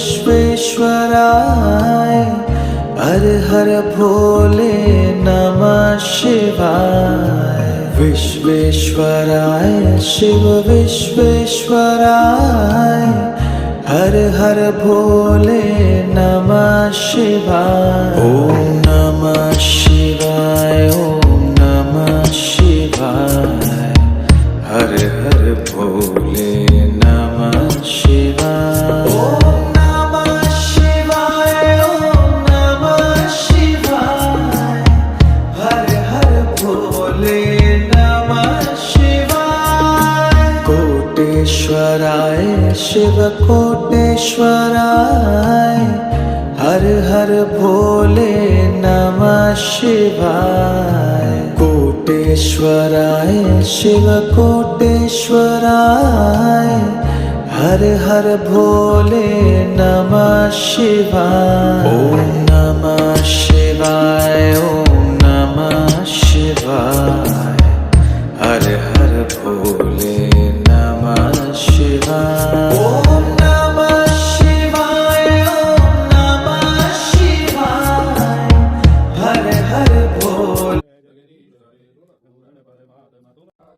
विश्वेश्वराय हर हर भोले नमः शिवाय। विश्वेश्वराय शिव विश्वेश्वराय हर हर भोले नमः शिवाय। ओम नमः शिवाय ओम नमः शिवाय हर हर भोले नमः शिवाय। ओम नमः शिवाय ओम नमः शिवाय हर हर भोले नमः शिवाय। कोटेश्वराय शिव कोटेश्वराय हर हर भोले नमः शिवाय। कोटेश्वराय शिव कोटेश्वराय हर हर भोले नमः शिवाय। ओम नमः शिवाय ओम नमः शिवाय।